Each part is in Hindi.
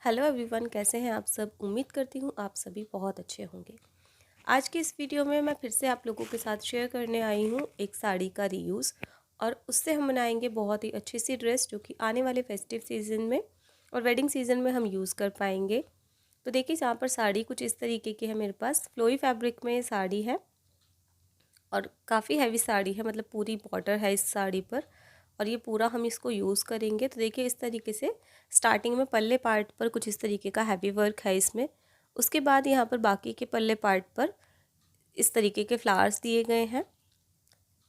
हेलो एवरीवन, कैसे हैं आप सब। उम्मीद करती हूँ आप सभी बहुत अच्छे होंगे। आज की इस वीडियो में मैं फिर से आप लोगों के साथ शेयर करने आई हूँ एक साड़ी का रीयूज़, और उससे हम बनाएंगे बहुत ही अच्छी सी ड्रेस जो कि आने वाले फेस्टिव सीज़न में और वेडिंग सीज़न में हम यूज़ कर पाएंगे। तो देखिए, यहाँ पर साड़ी कुछ इस तरीके की है। मेरे पास फ्लोई फैब्रिक में साड़ी है और काफ़ी हैवी साड़ी है, मतलब पूरी बॉर्डर है इस साड़ी पर, और ये पूरा हम इसको यूज़ करेंगे। तो देखिए, इस तरीके से स्टार्टिंग में पल्ले पार्ट पर कुछ इस तरीके का हैवी वर्क है इसमें। उसके बाद यहाँ पर बाकी के पल्ले पार्ट पर इस तरीके के फ्लावर्स दिए गए हैं।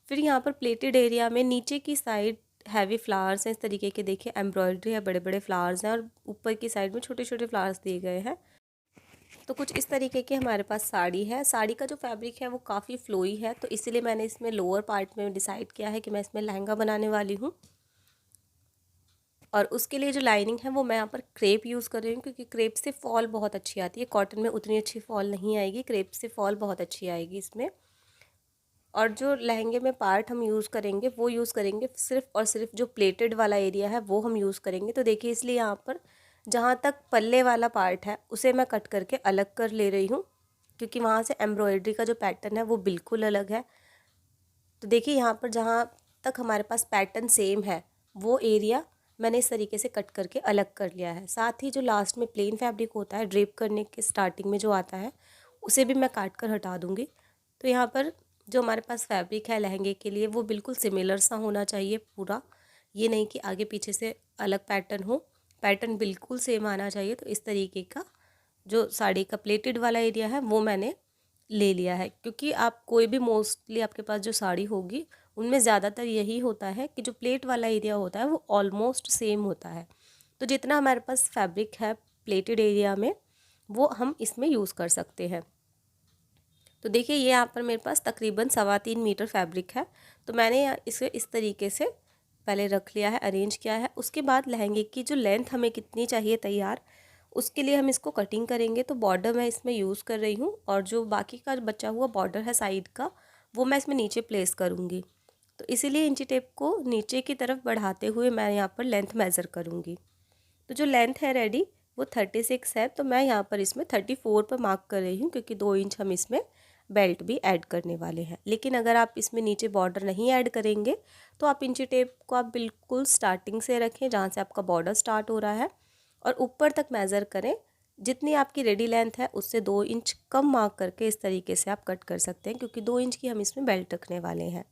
फिर यहाँ पर प्लेटेड एरिया में नीचे की साइड हैवी फ्लावर्स हैं इस तरीके के। देखिए, एम्ब्रॉयडरी है, बड़े बड़े फ्लावर्स हैं, और ऊपर की साइड में छोटे छोटे फ्लावर्स दिए गए हैं। तो कुछ इस तरीके की हमारे पास साड़ी है। साड़ी का जो फैब्रिक है वो काफ़ी फ्लोई है, तो इसीलिए मैंने इसमें लोअर पार्ट में डिसाइड किया है कि मैं इसमें लहंगा बनाने वाली हूँ। और उसके लिए जो लाइनिंग है वो मैं यहाँ पर क्रेप यूज़ कर रही हूँ, क्योंकि क्रेप से फॉल बहुत अच्छी आती है। कॉटन में उतनी अच्छी फॉल नहीं आएगी, क्रेप से फॉल बहुत अच्छी आएगी इसमें। और जो लहंगे में पार्ट हम यूज़ करेंगे वो यूज़ करेंगे सिर्फ और सिर्फ जो प्लेटेड वाला एरिया है वो हम यूज़ करेंगे। तो देखिए, इसलिए यहाँ पर जहाँ तक पल्ले वाला पार्ट है उसे मैं कट करके अलग कर ले रही हूँ, क्योंकि वहाँ से एम्ब्रॉयडरी का जो पैटर्न है वो बिल्कुल अलग है। तो देखिए, यहाँ पर जहाँ तक हमारे पास पैटर्न सेम है वो एरिया मैंने इस तरीके से कट करके अलग कर लिया है। साथ ही जो लास्ट में प्लेन फैब्रिक होता है, ड्रेप करने के स्टार्टिंग में जो आता है, उसे भी मैं काट कर हटा दूँगी। तो यहाँ पर जो हमारे पास फैब्रिक है लहंगे के लिए वो बिल्कुल सिमिलर सा होना चाहिए पूरा। ये नहीं कि आगे पीछे से अलग पैटर्न हो, पैटर्न बिल्कुल सेम आना चाहिए। तो इस तरीके का जो साड़ी का प्लेटेड वाला एरिया है वो मैंने ले लिया है, क्योंकि आप कोई भी मोस्टली आपके पास जो साड़ी होगी उनमें ज़्यादातर यही होता है कि जो प्लेट वाला एरिया होता है वो ऑलमोस्ट सेम होता है। तो जितना हमारे पास फैब्रिक है प्लेटेड एरिया में वो हम इसमें यूज़ कर सकते हैं। तो देखिए, ये यहाँ पर मेरे पास तकरीबन 3.25 मीटर फैब्रिक है। तो मैंने इसे इस तरीके से पहले रख लिया है, अरेंज किया है। उसके बाद लहंगे की जो लेंथ हमें कितनी चाहिए तैयार, उसके लिए हम इसको कटिंग करेंगे। तो बॉर्डर मैं इसमें यूज़ कर रही हूँ, और जो बाकी का बचा हुआ बॉर्डर है साइड का वो मैं इसमें नीचे प्लेस करूँगी। तो इसीलिए इंची टेप को नीचे की तरफ बढ़ाते हुए मैं यहाँ पर लेंथ मेज़र करूँगी। तो जो लेंथ है रेडी वो 36 है, तो मैं यहाँ पर इसमें 34 पर मार्क कर रही हूँ, क्योंकि 2 इंच हम इसमें बेल्ट भी ऐड करने वाले हैं। लेकिन अगर आप इसमें नीचे बॉर्डर नहीं ऐड करेंगे तो आप इंची टेप को आप बिल्कुल स्टार्टिंग से रखें जहाँ से आपका बॉर्डर स्टार्ट हो रहा है, और ऊपर तक मेज़र करें। जितनी आपकी रेडी लेंथ है उससे 2 इंच कम मार्क करके इस तरीके से आप कट कर सकते हैं, क्योंकि 2 इंच की हम इसमें बेल्ट रखने वाले हैं।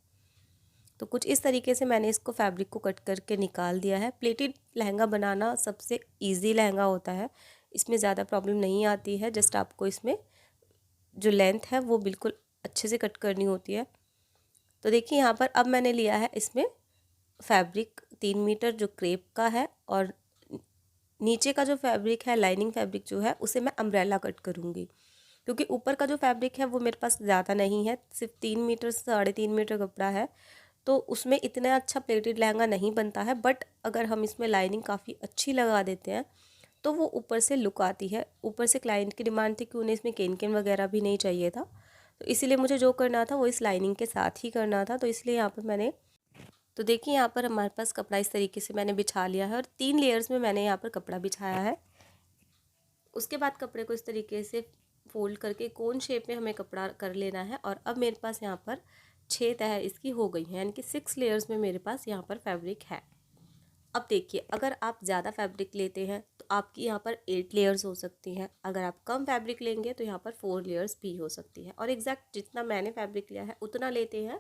तो कुछ इस तरीके से मैंने इसको फैब्रिक को कट करके निकाल दिया है। प्लेटेड लहंगा बनाना सबसे इजी लहंगा होता है, इसमें ज़्यादा प्रॉब्लम नहीं आती है। जस्ट आपको इसमें जो लेंथ है वो बिल्कुल अच्छे से कट करनी होती है। तो देखिए, यहाँ पर अब मैंने लिया है इसमें फैब्रिक 3 मीटर जो क्रेप का है, और नीचे का जो फैब्रिक है लाइनिंग फैब्रिक जो है उसे मैं अम्ब्रेला कट करूँगी, क्योंकि ऊपर का जो फैब्रिक है वो मेरे पास ज़्यादा नहीं है, सिर्फ 3 मीटर 3.5 मीटर कपड़ा है। तो उसमें इतना अच्छा प्लेटेड लहंगा नहीं बनता है। बट अगर हम इसमें लाइनिंग काफ़ी अच्छी लगा देते हैं तो वो ऊपर से लुक आती है। ऊपर से क्लाइंट की डिमांड थी कि उन्हें इसमें केन केन वगैरह भी नहीं चाहिए था, तो इसीलिए मुझे जो करना था वो इस लाइनिंग के साथ ही करना था। तो इसलिए यहाँ पर मैंने, तो देखिए, यहाँ पर हमारे पास कपड़ा इस तरीके से मैंने बिछा लिया है, और 3 लेयर्स में मैंने यहाँ पर कपड़ा बिछाया है। उसके बाद कपड़े को इस तरीके से फोल्ड करके कोन शेप में हमें कपड़ा कर लेना है। और अब मेरे पास यहाँ पर 6 तह इसकी हो गई है, यानी कि 6 लेयर्स में मेरे पास यहाँ पर फैब्रिक है। अब देखिए, अगर आप ज़्यादा फैब्रिक लेते हैं तो आपकी यहाँ पर 8 लेयर्स हो सकती हैं। अगर आप कम फैब्रिक लेंगे तो यहाँ पर 4 लेयर्स भी हो सकती है। और एग्जैक्ट जितना मैंने फैब्रिक लिया है उतना लेते हैं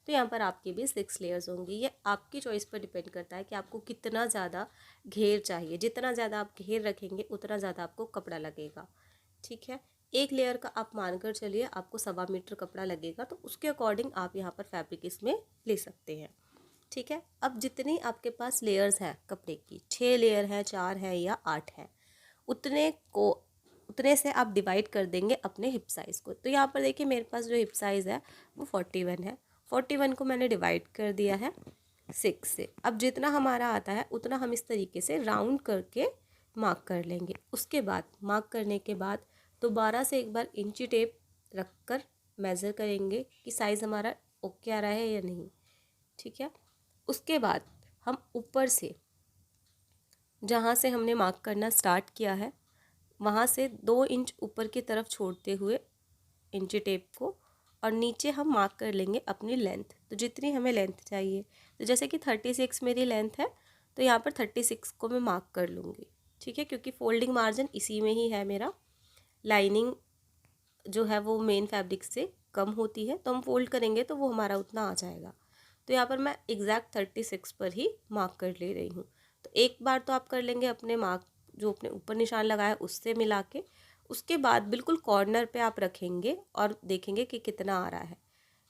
तो यहाँ पर आपकी भी 6 लेयर्स होंगी। ये आपकी चॉइस पर डिपेंड करता है कि आपको कितना ज़्यादा घेर चाहिए। जितना ज़्यादा आप घेर रखेंगे उतना ज़्यादा आपको कपड़ा लगेगा। ठीक है, 1 लेयर का आप मानकर चलिए आपको 1.25 मीटर कपड़ा लगेगा, तो उसके अकॉर्डिंग आप यहाँ पर फैब्रिक इसमें ले सकते हैं। ठीक है, अब जितनी आपके पास लेयर्स हैं कपड़े की, 6 लेयर हैं, 4 हैं या 8 हैं, उतने से आप डिवाइड कर देंगे अपने हिप साइज़ को। तो यहाँ पर देखिए, मेरे पास जो हिप साइज़ है वो 41 है। 41 को मैंने डिवाइड कर दिया है 6 से। अब जितना हमारा आता है उतना हम इस तरीके से राउंड करके मार्क कर लेंगे। उसके बाद मार्क करने के बाद दोबारा से एक बार इंची टेप रख कर मेज़र करेंगे कि साइज़ हमारा ओके आ रहा है या नहीं। ठीक है, उसके बाद हम ऊपर से जहाँ से हमने मार्क करना स्टार्ट किया है वहाँ से 2 इंच ऊपर की तरफ छोड़ते हुए इंची टेप को, और नीचे हम मार्क कर लेंगे अपनी लेंथ। तो जितनी हमें लेंथ चाहिए, तो जैसे कि 36 मेरी लेंथ है, तो यहाँ पर 36 को मैं मार्क कर लूँगी। ठीक है, क्योंकि फोल्डिंग मार्जिन इसी में ही है मेरा। लाइनिंग जो है वो मेन फैब्रिक से कम होती है, तो हम फोल्ड करेंगे तो वो हमारा उतना आ जाएगा। तो यहाँ पर मैं एग्जैक्ट 36 पर ही मार्क कर ले रही हूँ। तो एक बार तो आप कर लेंगे अपने मार्क, जो अपने ऊपर निशान लगाया उससे मिला के। उसके बाद बिल्कुल कॉर्नर पे आप रखेंगे और देखेंगे कि कितना आ रहा है।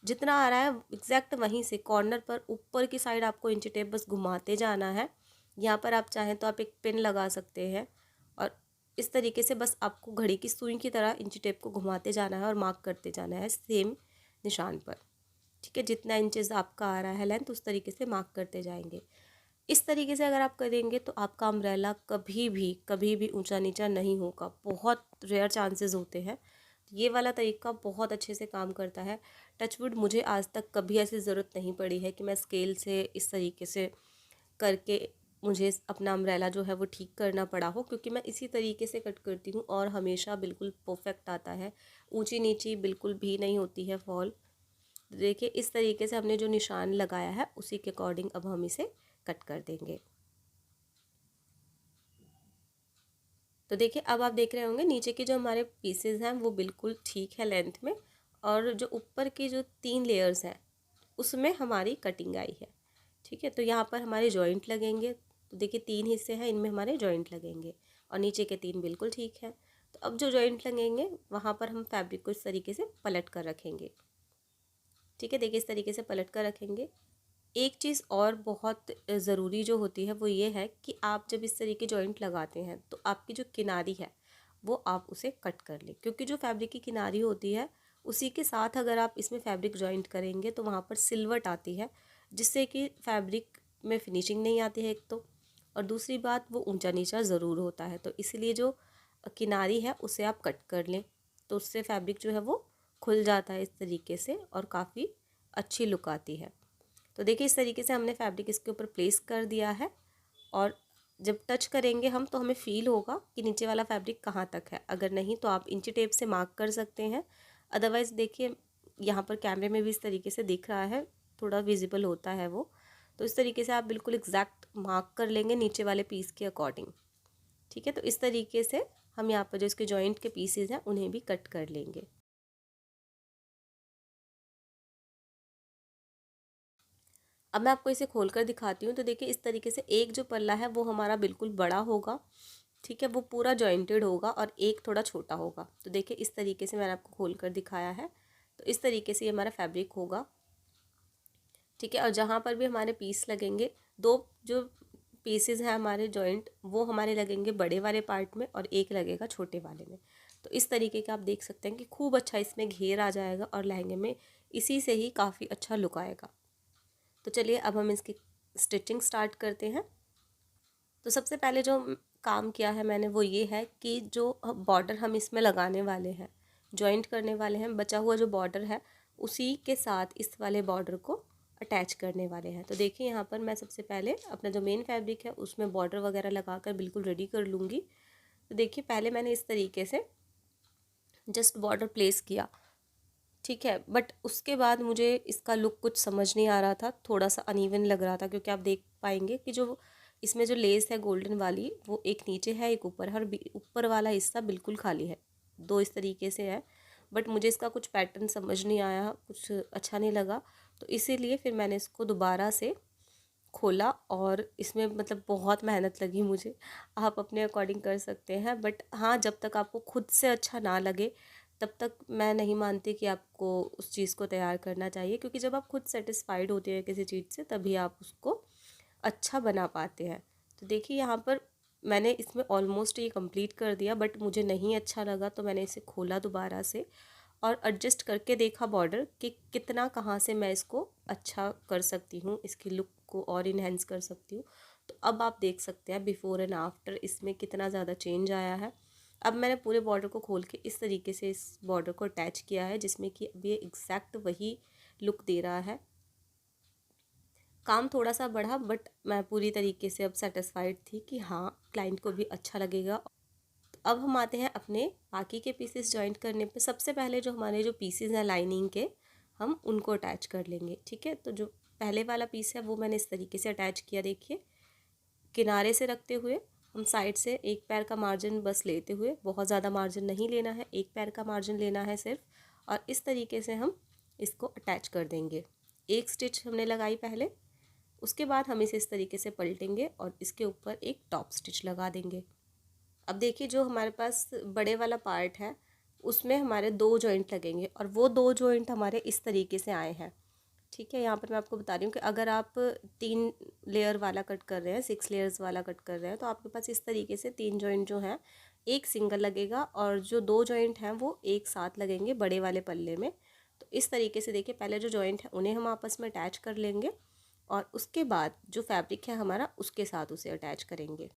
जितना आ रहा है एग्जैक्ट वहीं से कॉर्नर पर ऊपर की साइड आपको इंची टेप बस घुमाते जाना है। यहाँ पर आप चाहें तो आप एक पिन लगा सकते हैं, और इस तरीके से बस आपको घड़ी की सुई की तरह इंची टेप को घुमाते जाना है और मार्क करते जाना है सेम निशान पर। ठीक है, जितना इंचेस आपका आ रहा है लेंथ उस तरीके से मार्क करते जाएंगे। इस तरीके से अगर आप करेंगे तो आपका अम्ब्रेला कभी भी ऊंचा नीचा नहीं होगा। बहुत रेयर चांसेस होते हैं। ये वाला तरीका बहुत अच्छे से काम करता है। टचवुड मुझे आज तक कभी ऐसी ज़रूरत नहीं पड़ी है कि मैं स्केल से इस तरीके से करके मुझे अपना अम्ब्रेला जो है वो ठीक करना पड़ा हो, क्योंकि मैं इसी तरीके से कट करती हूँ और हमेशा बिल्कुल परफेक्ट आता है। ऊंची नीची बिल्कुल भी नहीं होती है फॉल। देखिए इस तरीके से हमने जो निशान लगाया है उसी के अकॉर्डिंग अब हम इसे कट कर देंगे। तो देखिए अब आप देख रहे होंगे नीचे के जो हमारे पीसेस हैं वो बिल्कुल ठीक है लेंथ में, और जो ऊपर की जो 3 लेयर्स हैं उसमें हमारी कटिंग आई है। ठीक है, तो यहाँ पर हमारे जॉइंट लगेंगे। तो देखिए 3 हिस्से हैं, इनमें हमारे जॉइंट लगेंगे, और नीचे के 3 बिल्कुल ठीक है। तो अब जो जॉइंट लगेंगे वहाँ पर हम फैब्रिक को इस तरीके से पलट कर रखेंगे। ठीक है, देखिए इस तरीके से पलट कर रखेंगे। एक चीज़ और बहुत ज़रूरी जो होती है वो ये है कि आप जब इस तरीके जॉइंट लगाते हैं तो आपकी जो किनारी है वो आप उसे कट कर लें, क्योंकि जो फैब्रिक की किनारी होती है उसी के साथ अगर आप इसमें फैब्रिक जॉइंट करेंगे तो वहाँ पर सिलवट आती है, जिससे कि फैब्रिक में फिनिशिंग नहीं आती है एक तो, और दूसरी बात वो ऊंचा नीचा ज़रूर होता है। तो इसलिए जो किनारी है उसे आप कट कर लें, तो उससे फैब्रिक जो है वो खुल जाता है इस तरीके से और काफ़ी अच्छी लुक आती है। तो देखिए इस तरीके से हमने फैब्रिक इसके ऊपर प्लेस कर दिया है, और जब टच करेंगे हम तो हमें फ़ील होगा कि नीचे वाला फैब्रिक कहाँ तक है। अगर नहीं तो आप इंची टेप से मार्क कर सकते हैं। अदरवाइज़ देखिए यहाँ पर कैमरे में भी इस तरीके से दिख रहा है, थोड़ा विजिबल होता है वो। तो इस तरीके से आप बिल्कुल एग्जैक्ट मार्क कर लेंगे नीचे वाले पीस के अकॉर्डिंग। ठीक है, तो इस तरीके से हम यहाँ पर जो इसके जॉइंट के पीसेज हैं उन्हें भी कट कर लेंगे। अब मैं आपको इसे खोल कर दिखाती हूँ। तो देखिए इस तरीके से एक जो पल्ला है वो हमारा बिल्कुल बड़ा होगा। ठीक है, वो पूरा जॉइंटेड होगा, और एक थोड़ा छोटा होगा। तो देखिए इस तरीके से मैंने आपको खोल कर दिखाया है। तो इस तरीके से ये हमारा फैब्रिक होगा। ठीक है, और जहाँ पर भी हमारे पीस लगेंगे, 2 जो पीसेज हैं हमारे जॉइंट वो हमारे लगेंगे बड़े वाले पार्ट में और एक लगेगा छोटे वाले में। तो इस तरीके का आप देख सकते हैं कि खूब अच्छा इसमें घेर आ जाएगा, और लहंगे में इसी से ही काफ़ी अच्छा लुक आएगा। तो चलिए अब हम इसकी स्टिचिंग स्टार्ट करते हैं। तो सबसे पहले जो काम किया है मैंने वो ये है कि जो बॉर्डर हम इसमें लगाने वाले हैं, जॉइंट करने वाले हैं, बचा हुआ जो बॉर्डर है उसी के साथ इस वाले बॉर्डर को अटैच करने वाले हैं। तो देखिए यहाँ पर मैं सबसे पहले अपना जो मेन फैब्रिक है उसमें बॉर्डर वगैरह लगाकर बिल्कुल रेडी कर लूँगी। तो देखिए पहले मैंने इस तरीके से जस्ट बॉर्डर प्लेस किया। ठीक है, बट उसके बाद मुझे इसका लुक कुछ समझ नहीं आ रहा था, थोड़ा सा अनइवन लग रहा था, क्योंकि आप देख पाएंगे कि जो इसमें जो लेस है गोल्डन वाली वो एक नीचे है एक ऊपर है, और ऊपर वाला हिस्सा बिल्कुल खाली है। 2 इस तरीके से है, बट मुझे इसका कुछ पैटर्न समझ नहीं आया, कुछ अच्छा नहीं लगा। तो इसीलिए फिर मैंने इसको दोबारा से खोला, और इसमें मतलब बहुत मेहनत लगी मुझे। आप अपने अकॉर्डिंग कर सकते हैं, बट हाँ जब तक आपको खुद से अच्छा ना लगे तब तक मैं नहीं मानती कि आपको उस चीज़ को तैयार करना चाहिए, क्योंकि जब आप खुद सेटिस्फाइड होते हैं किसी चीज़ से तभी आप उसको अच्छा बना पाते हैं। तो देखिए यहाँ पर मैंने इसमें ऑलमोस्ट ये कंप्लीट कर दिया, बट मुझे नहीं अच्छा लगा तो मैंने इसे खोला दोबारा से और एडजस्ट करके देखा बॉर्डर कि कितना कहाँ से मैं इसको अच्छा कर सकती हूँ, इसकी लुक को और इन्हेंस कर सकती हूँ। तो अब आप देख सकते हैं बिफ़ोर एंड आफ्टर इसमें कितना ज़्यादा चेंज आया है। अब मैंने पूरे बॉर्डर को खोल के इस तरीके से इस बॉर्डर को अटैच किया है, जिसमें कि अब ये एग्जैक्ट वही लुक दे रहा है। काम थोड़ा सा बढ़ा, बट मैं पूरी तरीके से अब सेटिस्फाइड थी कि हाँ क्लाइंट को भी अच्छा लगेगा। तो अब हम आते हैं अपने बाकी के पीसेस जॉइंट करने पे। सबसे पहले जो हमारे जो पीसेस हैं लाइनिंग के, हम उनको अटैच कर लेंगे। ठीक है, तो जो पहले वाला पीस है वो मैंने इस तरीके से अटैच किया। देखिए, किनारे से रखते हुए हम साइड से एक पैर का मार्जिन बस लेते हुए, बहुत ज़्यादा मार्जिन नहीं लेना है, एक पैर का मार्जिन लेना है सिर्फ, और इस तरीके से हम इसको अटैच कर देंगे। एक स्टिच हमने लगाई पहले, उसके बाद हम इसे इस तरीके से पलटेंगे और इसके ऊपर एक टॉप स्टिच लगा देंगे। अब देखिए, जो हमारे पास बड़े वाला पार्ट है उसमें हमारे 2 जॉइंट लगेंगे और वो 2 जॉइंट हमारे इस तरीके से आए हैं। ठीक है, यहाँ पर मैं आपको बता रही हूँ कि अगर आप 3 लेयर वाला कट कर रहे हैं, 6 लेयर्स वाला कट कर रहे हैं, तो आपके पास इस तरीके से 3 जॉइंट जो हैं एक सिंगल लगेगा और जो 2 जॉइंट हैं वो एक साथ लगेंगे बड़े वाले पल्ले में। तो इस तरीके से देखिए, पहले जो जॉइंट है उन्हें हम आपस में अटैच कर लेंगे और उसके बाद जो फैब्रिक है हमारा उसके साथ उसे अटैच करेंगे।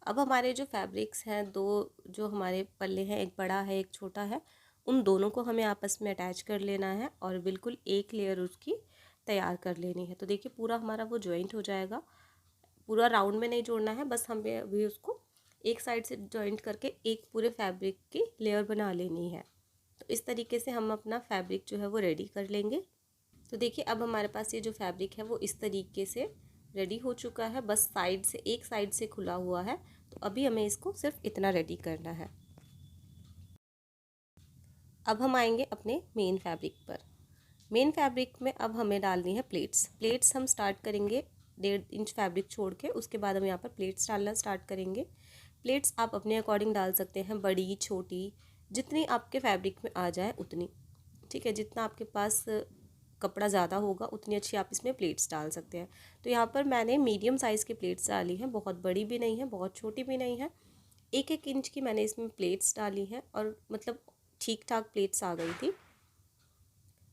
अब हमारे जो फैब्रिक्स हैं, 2 जो हमारे पल्ले हैं, एक बड़ा है एक छोटा है, उन दोनों को हमें आपस में अटैच कर लेना है और बिल्कुल एक लेयर उसकी तैयार कर लेनी है। तो देखिए, पूरा हमारा वो जॉइंट हो जाएगा। पूरा राउंड में नहीं जोड़ना है, बस हमें अभी उसको एक साइड से जॉइंट करके एक पूरे फैब्रिक की लेयर बना लेनी है। तो इस तरीके से हम अपना फैब्रिक जो है वो रेडी कर लेंगे। तो देखिए, अब हमारे पास ये जो फैब्रिक है वो इस तरीके से रेडी हो चुका है, बस साइड से एक साइड से खुला हुआ है। तो अभी हमें इसको सिर्फ इतना रेडी करना है। अब हम आएंगे अपने मेन फैब्रिक पर। मेन फैब्रिक में अब हमें डालनी है प्लेट्स। प्लेट्स हम स्टार्ट करेंगे 1.5 इंच फैब्रिक छोड़ के, उसके बाद हम यहाँ पर प्लेट्स डालना स्टार्ट करेंगे। प्लेट्स आप अपने अकॉर्डिंग डाल सकते हैं, बड़ी छोटी, जितनी आपके फैब्रिक में आ जाए उतनी। ठीक है, जितना आपके पास कपड़ा ज़्यादा होगा उतनी अच्छी आप इसमें प्लेट्स डाल सकते हैं। तो यहाँ पर मैंने मीडियम साइज़ की प्लेट्स डाली हैं, बहुत बड़ी भी नहीं है बहुत छोटी भी नहीं है। 1-1 इंच की मैंने इसमें प्लेट्स डाली हैं और मतलब ठीक ठाक प्लेट्स आ गई थी।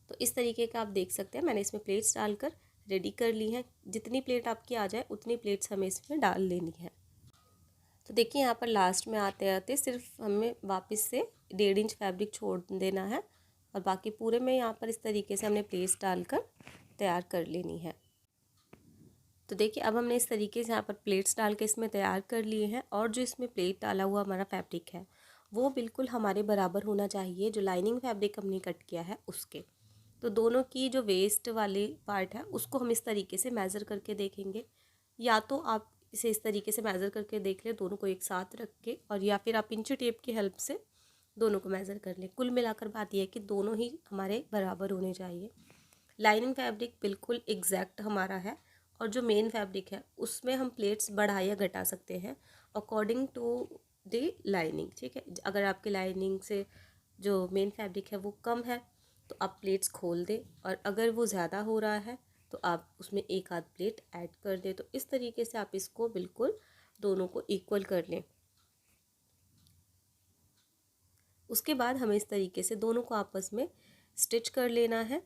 तो इस तरीके का आप देख सकते हैं, मैंने इसमें प्लेट्स डालकर रेडी कर ली हैं। जितनी प्लेट आपकी आ जाए उतनी प्लेट्स हमें इसमें डाल लेनी है। तो देखिए, यहाँ पर लास्ट में आते आते सिर्फ हमें वापस से 1.5 इंच फैब्रिक छोड़ देना है और बाकी पूरे में यहाँ पर इस तरीके से हमने प्लेट्स डालकर तैयार कर लेनी है। तो देखिए, अब हमने इस तरीके से यहाँ पर प्लेट्स डाल के इसमें तैयार कर लिए हैं और जो इसमें प्लेट डाला हुआ हमारा फैब्रिक है वो बिल्कुल हमारे बराबर होना चाहिए, जो लाइनिंग फैब्रिक हमने कट किया है उसके। तो दोनों की जो वेस्ट वाली पार्ट है उसको हम इस तरीके से मेज़र करके देखेंगे, या तो आप इसे इस तरीके से मेज़र करके देख लें दोनों को एक साथ रख के, और या फिर आप इंची टेप की हेल्प से दोनों को मेज़र कर लें। कुल मिलाकर बात यह है कि दोनों ही हमारे बराबर होने चाहिए। लाइनिंग फैब्रिक बिल्कुल एग्जैक्ट हमारा है और जो मेन फैब्रिक है उसमें हम प्लेट्स बढ़ा या घटा सकते हैं अकॉर्डिंग टू द लाइनिंग। ठीक है, अगर आपकी लाइनिंग से जो मेन फैब्रिक है वो कम है तो आप प्लेट्स खोल दें, और अगर वो ज़्यादा हो रहा है तो आप उसमें एक आध प्लेट ऐड कर दें। तो इस तरीके से आप इसको बिल्कुल दोनों को इक्वल कर लें। उसके बाद हमें इस तरीके से दोनों को आपस में स्टिच कर लेना है।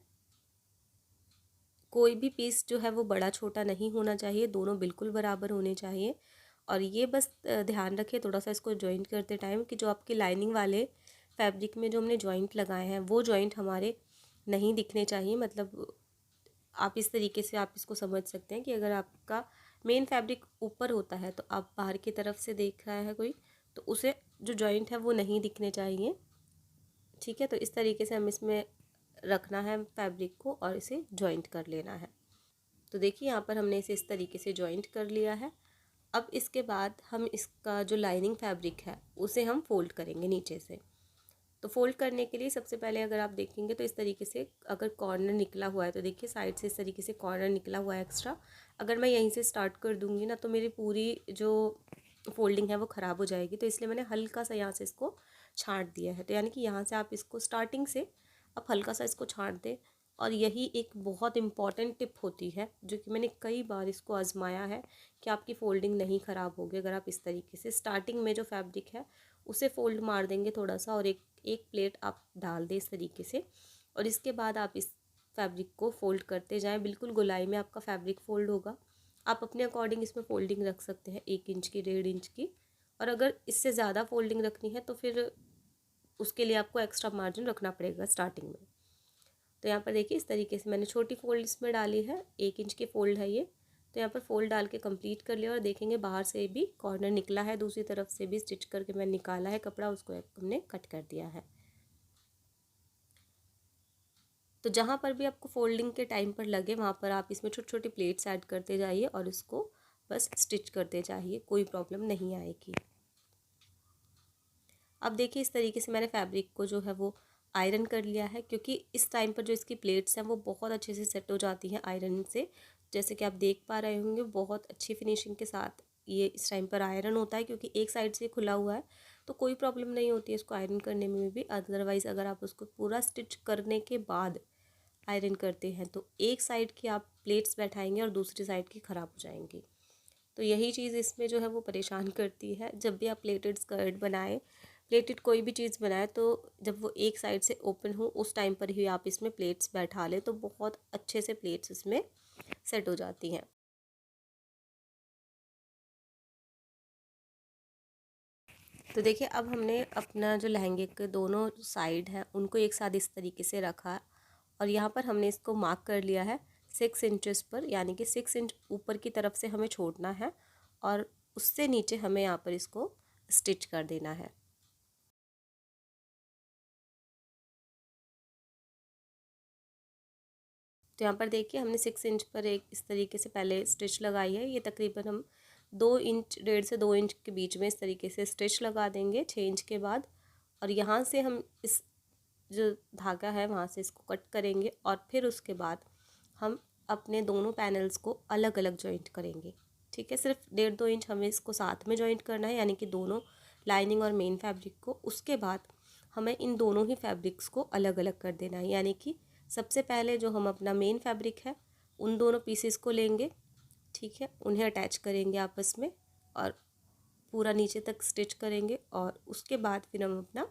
कोई भी पीस जो है वो बड़ा छोटा नहीं होना चाहिए, दोनों बिल्कुल बराबर होने चाहिए। और ये बस ध्यान रखें थोड़ा सा इसको जॉइंट करते टाइम कि जो आपके लाइनिंग वाले फैब्रिक में जो हमने जॉइंट लगाए हैं वो जॉइंट हमारे नहीं दिखने चाहिए। मतलब आप इस तरीके से आप इसको समझ सकते हैं कि अगर आपका मेन फैब्रिक ऊपर होता है तो आप बाहर की तरफ से देख रहा है कोई, तो उसे जो जॉइंट है वो नहीं दिखने चाहिए। ठीक है, तो इस तरीके से हम इसमें रखना है फैब्रिक को और इसे जॉइंट कर लेना है। तो देखिए, यहाँ पर हमने इसे इस तरीके से जॉइंट कर लिया है। अब इसके बाद हम इसका जो लाइनिंग फैब्रिक है उसे हम फोल्ड करेंगे नीचे से। तो फोल्ड करने के लिए सबसे पहले अगर आप देखेंगे तो इस तरीके से अगर कॉर्नर निकला हुआ है तो देखिए साइड से इस तरीके से कॉर्नर निकला हुआ है एक्स्ट्रा। अगर मैं यहीं से स्टार्ट कर दूँगी ना तो मेरी पूरी जो फोल्डिंग है वो ख़राब हो जाएगी, तो इसलिए मैंने हल्का सा यहाँ से इसको छाँट दिया है। तो यानी कि यहाँ से आप इसको स्टार्टिंग से आप हल्का सा इसको छाँट दें। और यही एक बहुत इम्पॉर्टेंट टिप होती है जो कि मैंने कई बार इसको आजमाया है कि आपकी फ़ोल्डिंग नहीं ख़राब होगी अगर आप इस तरीके से स्टार्टिंग में जो फैब्रिक है उसे फ़ोल्ड मार देंगे थोड़ा सा, और एक एक प्लेट आप डाल दें इस तरीके से, और इसके बाद आप इस फैब्रिक को फ़ोल्ड करते जाएं। बिल्कुल गोलाई में आपका फैब्रिक फ़ोल्ड होगा। आप अपने अकॉर्डिंग इसमें फोल्डिंग रख सकते हैं, 1 इंच की, 1.5 इंच की। और अगर इससे ज़्यादा फोल्डिंग रखनी है तो फिर उसके लिए आपको एक्स्ट्रा मार्जिन रखना पड़ेगा स्टार्टिंग में। तो यहाँ पर देखिए इस तरीके से मैंने छोटी फोल्ड इसमें डाली है, 1 इंच की फोल्ड है ये। तो यहाँ पर फोल्ड डाल के कंप्लीट कर लिया और देखेंगे बाहर से भी कॉर्नर निकला है, दूसरी तरफ से भी स्टिच करके मैंने निकाला है कपड़ा, उसको हमने कट कर दिया है। तो जहाँ पर भी आपको फोल्डिंग के टाइम पर लगे वहाँ पर आप इसमें छोटी छोटी प्लेट्स ऐड करते जाइए और इसको बस स्टिच करते जाइए, कोई प्रॉब्लम नहीं आएगी। अब देखिए इस तरीके से मैंने फैब्रिक को जो है वो आयरन कर लिया है, क्योंकि इस टाइम पर जो इसकी प्लेट्स हैं वो बहुत अच्छे से सेट हो जाती हैं आयरन से। जैसे कि आप देख पा रहे होंगे बहुत अच्छी फिनिशिंग के साथ ये इस टाइम पर आयरन होता है, क्योंकि एक साइड से खुला हुआ है तो कोई प्रॉब्लम नहीं होती है इसको आयरन करने में भी। अदरवाइज़ अगर आप उसको पूरा स्टिच करने के बाद आयरन करते हैं तो एक साइड की आप प्लेट्स बैठाएंगे और दूसरी साइड की ख़राब हो जाएंगी। तो यही चीज़ इसमें जो है वो परेशान करती है। जब भी आप प्लेटेड स्कर्ट बनाएं, प्लेटेड कोई भी चीज़ बनाए, तो जब वो एक साइड से ओपन हो उस टाइम पर ही आप इसमें प्लेट्स बैठा लें तो बहुत अच्छे से प्लेट्स इसमें सेट हो जाती हैं। तो देखिए अब हमने अपना जो लहंगे के दोनों साइड हैं उनको एक साथ इस तरीके से रखा और यहाँ पर हमने इसको मार्क कर लिया है 6 इंचेस पर, यानी कि 6 इंच ऊपर की तरफ से हमें छोड़ना है और उससे नीचे हमें यहाँ पर इसको स्टिच कर देना है। तो यहाँ पर देखिए हमने 6 इंच पर एक इस तरीके से पहले स्टिच लगाई है। ये तकरीबन हम 2 इंच, 1.5 से 2 इंच के बीच में इस तरीके से स्टिच लगा देंगे 6 इंच के बाद। और यहाँ से हम इस जो धागा है वहाँ से इसको कट करेंगे और फिर उसके बाद हम अपने दोनों पैनल्स को अलग अलग जॉइंट करेंगे। ठीक है, सिर्फ 1.5-2 इंच हमें इसको साथ में जॉइंट करना है, यानी कि दोनों लाइनिंग और मेन फैब्रिक को। उसके बाद हमें इन दोनों ही फैब्रिक्स को अलग अलग कर देना है, यानी कि सबसे पहले जो हम अपना मेन फैब्रिक है उन दोनों पीसेस को लेंगे, ठीक है, उन्हें अटैच करेंगे आपस में और पूरा नीचे तक स्टिच करेंगे। और उसके बाद फिर हम अपना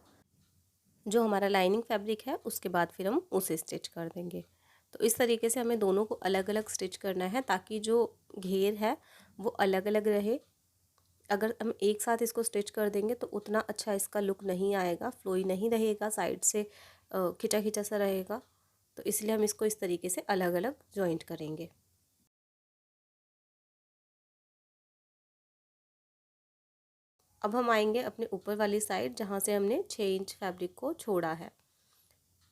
जो हमारा लाइनिंग फैब्रिक है उसके बाद फिर हम उसे स्टिच कर देंगे। तो इस तरीके से हमें दोनों को अलग अलग स्टिच करना है ताकि जो घेर है वो अलग अलग रहे। अगर हम एक साथ इसको स्टिच कर देंगे तो उतना अच्छा इसका लुक नहीं आएगा, फ्लोई नहीं रहेगा, साइड से खिंचा खिंचा सा रहेगा। तो इसलिए हम इसको इस तरीके से अलग अलग जॉइंट करेंगे। अब हम आएंगे अपने ऊपर वाली साइड जहाँ से हमने 6 इंच फैब्रिक को छोड़ा है,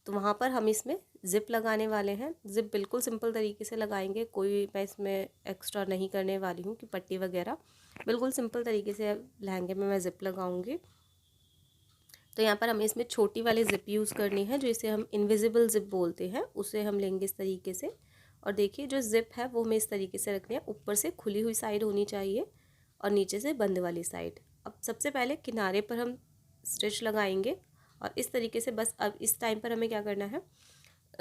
तो वहाँ पर हम इसमें ज़िप लगाने वाले हैं। ज़िप बिल्कुल सिंपल तरीके से लगाएंगे, कोई मैं इसमें एक्स्ट्रा नहीं करने वाली हूँ कि पट्टी वगैरह, बिल्कुल सिंपल तरीके से लहंगे में मैं ज़िप लगाऊंगी। तो यहाँ पर हमें इसमें छोटी वाली ज़िप यूज़ करनी है, जो इसे हम इनविजिबल ज़िप बोलते हैं, उसे हम लेंगे इस तरीके से। और देखिए जो ज़िप है वो हमें इस तरीके से रखनी है, ऊपर से खुली हुई साइड होनी चाहिए और नीचे से बंद वाली साइड। अब सबसे पहले किनारे पर हम स्टिच लगाएंगे और इस तरीके से बस अब इस टाइम पर हमें क्या करना है,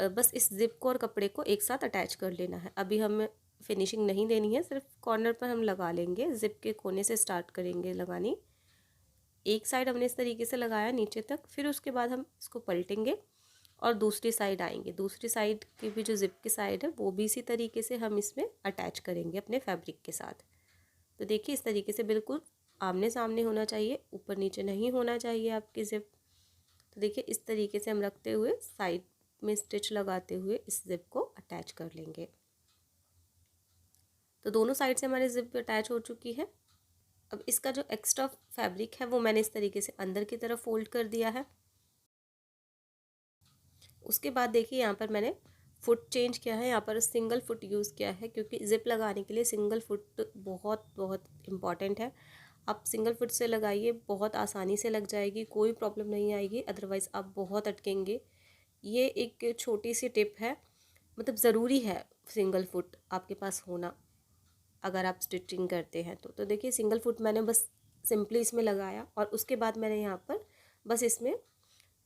बस इस ज़िप को और कपड़े को एक साथ अटैच कर लेना है। अभी हम फिनिशिंग नहीं देनी है, सिर्फ कॉर्नर पर हम लगा लेंगे, ज़िप के कोने से स्टार्ट करेंगे लगानी। एक साइड हमने इस तरीके से लगाया नीचे तक, फिर उसके बाद हम इसको पलटेंगे और दूसरी साइड आएंगे। दूसरी साइड की भी जो ज़िप की साइड है वो भी इसी तरीके से हम इसमें अटैच करेंगे अपने फैब्रिक के साथ। तो देखिए इस तरीके से बिल्कुल आमने सामने होना चाहिए, ऊपर नीचे नहीं होना चाहिए आपकी ज़िप। तो देखिए इस तरीके से हम रखते हुए साइड में स्टिच लगाते हुए इस ज़िप को अटैच कर लेंगे। तो दोनों साइड से हमारी ज़िप अटैच हो चुकी है। अब इसका जो एक्स्ट्रा फैब्रिक है वो मैंने इस तरीके से अंदर की तरफ फोल्ड कर दिया है। उसके बाद देखिए यहाँ पर मैंने फुट चेंज किया है, यहाँ पर सिंगल फुट यूज़ किया है, क्योंकि ज़िप लगाने के लिए सिंगल फुट बहुत बहुत इम्पॉर्टेंट है। आप सिंगल फुट से लगाइए, बहुत आसानी से लग जाएगी, कोई प्रॉब्लम नहीं आएगी, अदरवाइज़ आप बहुत अटकेंगे। ये एक छोटी सी टिप है, मतलब ज़रूरी है सिंगल फुट आपके पास होना अगर आप स्टिचिंग करते हैं तो देखिए सिंगल फुट मैंने बस सिंपली इसमें लगाया और उसके बाद मैंने यहाँ पर बस इसमें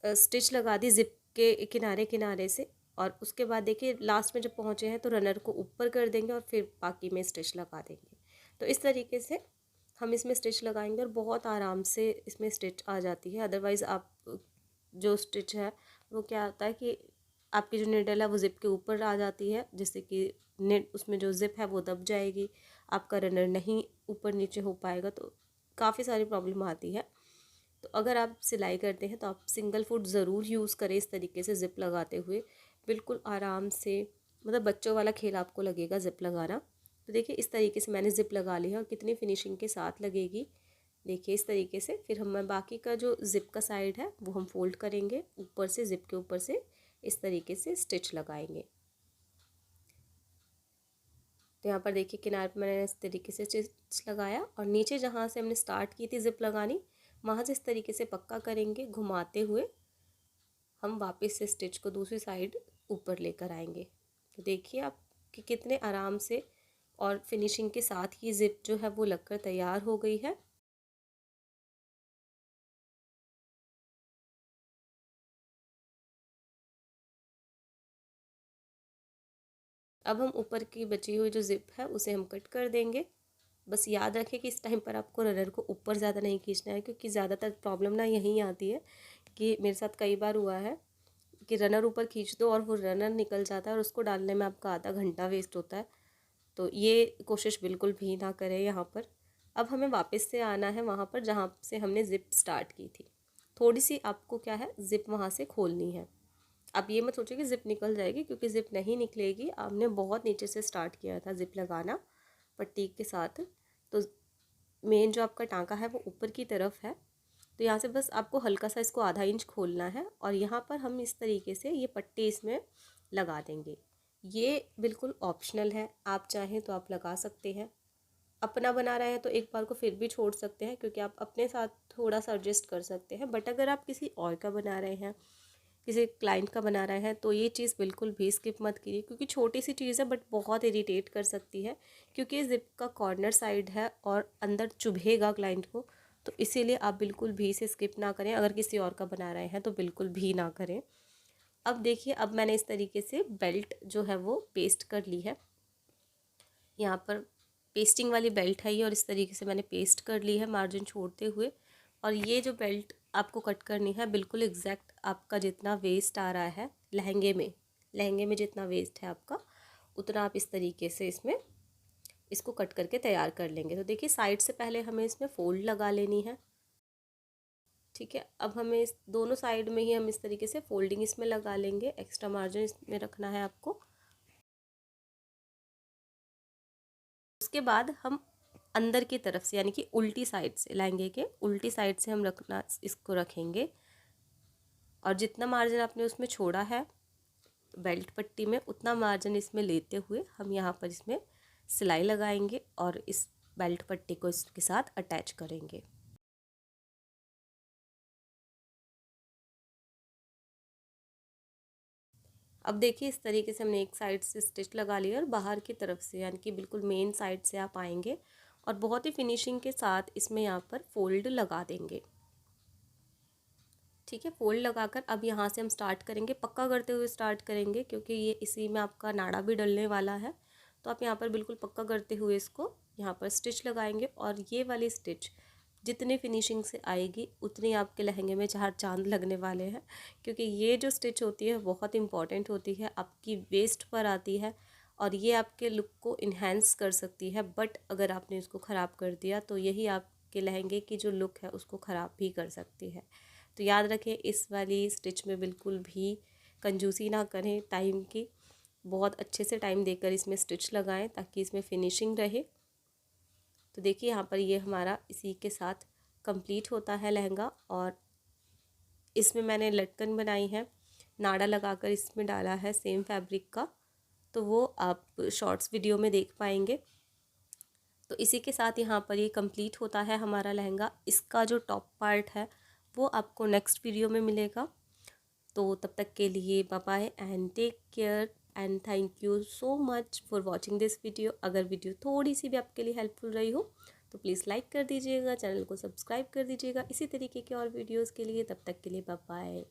स्टिच लगा दी ज़िप के किनारे किनारे से। और उसके बाद देखिए लास्ट में जब पहुँचे हैं तो रनर को ऊपर कर देंगे और फिर बाकी में स्टिच लगा देंगे। तो इस तरीके से हम इसमें स्टिच लगाएंगे और बहुत आराम से इसमें स्टिच आ जाती है। अदरवाइज़ आप जो स्टिच है वो क्या होता है कि आपकी जो निडल है वो ज़िप के ऊपर आ जाती है, जिससे कि नेट उसमें जो ज़िप है वो दब जाएगी। आपका रनर नहीं ऊपर नीचे हो पाएगा, तो काफ़ी सारी प्रॉब्लम आती है। तो अगर आप सिलाई करते हैं तो आप सिंगल फुट ज़रूर यूज़ करें इस तरीके से ज़िप लगाते हुए, बिल्कुल आराम से, मतलब बच्चों वाला खेल आपको लगेगा ज़िप लगाना। तो देखिए इस तरीके से मैंने ज़िप लगा ली है और कितनी फिनिशिंग के साथ लगेगी, देखिए इस तरीके से। फिर हम बाकी का जो ज़िप का साइड है वो हम फोल्ड करेंगे, ऊपर से ज़िप के ऊपर से इस तरीके से स्टिच लगाएंगे। तो यहाँ पर देखिए किनारे पर मैंने इस तरीके से स्टिच लगाया और नीचे जहाँ से हमने स्टार्ट की थी ज़िप लगानी, वहाँ से इस तरीके से पक्का करेंगे, घुमाते हुए हम वापस से स्टिच को दूसरी साइड ऊपर लेकर आएंगे। तो देखिए आप कि कितने आराम से और फिनिशिंग के साथ ही ज़िप जो है वो लगकर तैयार हो गई है। अब हम ऊपर की बची हुई जो ज़िप है उसे हम कट कर देंगे। बस याद रखें कि इस टाइम पर आपको रनर को ऊपर ज़्यादा नहीं खींचना है, क्योंकि ज़्यादातर प्रॉब्लम ना यहीं आती है कि मेरे साथ कई बार हुआ है कि रनर ऊपर खींच दो और वो रनर निकल जाता है और उसको डालने में आपका आधा घंटा वेस्ट होता है। तो ये कोशिश बिल्कुल भी ना करें यहाँ पर। अब हमें वापस से आना है वहाँ पर जहाँ से हमने ज़िप स्टार्ट की थी। थोड़ी सी आपको क्या है ज़िप वहाँ से खोलनी है। अब ये मत सोचिए कि ज़िप निकल जाएगी, क्योंकि ज़िप नहीं निकलेगी। आपने बहुत नीचे से स्टार्ट किया था ज़िप लगाना पट्टी के साथ, तो मेन जो आपका टाँका है वो ऊपर की तरफ है। तो यहाँ से बस आपको हल्का सा इसको आधा इंच खोलना है और यहाँ पर हम इस तरीके से ये पट्टी इसमें लगा देंगे। ये बिल्कुल ऑप्शनल है, आप चाहें तो आप लगा सकते हैं। अपना बना रहे हैं तो एक बार को फिर भी छोड़ सकते हैं, क्योंकि आप अपने साथ थोड़ा सा एडजस्ट कर सकते हैं। बट अगर आप किसी और का बना रहे हैं, किसी क्लाइंट का बना रहे हैं, तो ये चीज़ बिल्कुल भी स्किप मत कीजिए, क्योंकि छोटी सी चीज़ है बट बहुत इरिटेट कर सकती है, क्योंकि ज़िप का कॉर्नर साइड है और अंदर चुभेगा क्लाइंट को। तो इसीलिए आप बिल्कुल भी इसे स्किप ना करें। अगर किसी और का बना रहे हैं तो बिल्कुल भी ना करें। अब देखिए अब मैंने इस तरीके से बेल्ट जो है वो पेस्ट कर ली है। यहाँ पर पेस्टिंग वाली बेल्ट है ये, और इस तरीके से मैंने पेस्ट कर ली है मार्जिन छोड़ते हुए। और ये जो बेल्ट आपको कट करनी है बिल्कुल एग्जैक्ट आपका जितना वेस्ट आ रहा है लहंगे में जितना वेस्ट है आपका, उतना आप इस तरीके से इसमें इसको कट करके तैयार कर लेंगे। तो देखिए साइड से पहले हमें इसमें फोल्ड लगा लेनी है। ठीक है, अब हमें इस दोनों साइड में ही हम इस तरीके से फोल्डिंग इसमें लगा लेंगे। एक्स्ट्रा मार्जिन इसमें रखना है आपको। उसके बाद हम अंदर की तरफ से, यानी कि उल्टी साइड से, लहंगे के उल्टी साइड से हम रखना इसको रखेंगे। और जितना मार्जिन आपने उसमें छोड़ा है बेल्ट पट्टी में, उतना मार्जिन इसमें लेते हुए हम यहाँ पर इसमें सिलाई लगाएंगे और इस बेल्ट पट्टी को इसके साथ अटैच करेंगे। अब देखिए इस तरीके से हमने एक साइड से स्टिच लगा लिया और बाहर की तरफ से, यानी कि बिल्कुल मेन साइड से आप आएंगे और बहुत ही फिनिशिंग के साथ इसमें यहाँ पर फोल्ड लगा देंगे। ठीक है, फोल्ड लगाकर अब यहाँ से हम स्टार्ट करेंगे, पक्का करते हुए स्टार्ट करेंगे, क्योंकि ये इसी में आपका नाड़ा भी डलने वाला है। तो आप यहाँ पर बिल्कुल पक्का करते हुए इसको यहाँ पर स्टिच लगाएंगे। और ये वाली स्टिच जितनी फिनिशिंग से आएगी उतनी आपके लहंगे में चार चांद लगने वाले हैं, क्योंकि ये जो स्टिच होती है बहुत इंपॉर्टेंट होती है, आपकी वेस्ट पर आती है और ये आपके लुक को इन्हेंस कर सकती है। बट अगर आपने इसको ख़राब कर दिया तो यही आपके लहंगे की जो लुक है उसको ख़राब भी कर सकती है। तो याद रखें इस वाली स्टिच में बिल्कुल भी कंजूसी ना करें टाइम की, बहुत अच्छे से टाइम देकर इसमें स्टिच लगाएं ताकि इसमें फिनिशिंग रहे। तो देखिए यहाँ पर ये हमारा इसी के साथ कंप्लीट होता है लहंगा। और इसमें मैंने लटकन बनाई है, नाड़ा लगाकर इसमें डाला है सेम फैब्रिक का, तो वो आप शॉर्ट्स वीडियो में देख पाएंगे। तो इसी के साथ यहाँ पर ये कंप्लीट होता है हमारा लहंगा। इसका जो टॉप पार्ट है वो आपको नेक्स्ट वीडियो में मिलेगा। तो तब तक के लिए bye bye and take care and thank you so much for watching this video. अगर वीडियो थोड़ी सी भी आपके लिए हेल्पफुल रही हो तो प्लीज़ लाइक कर दीजिएगा, चैनल को सब्सक्राइब कर दीजिएगा इसी तरीके के और वीडियोज़ के लिए। तब तक के लिए बाय बाय।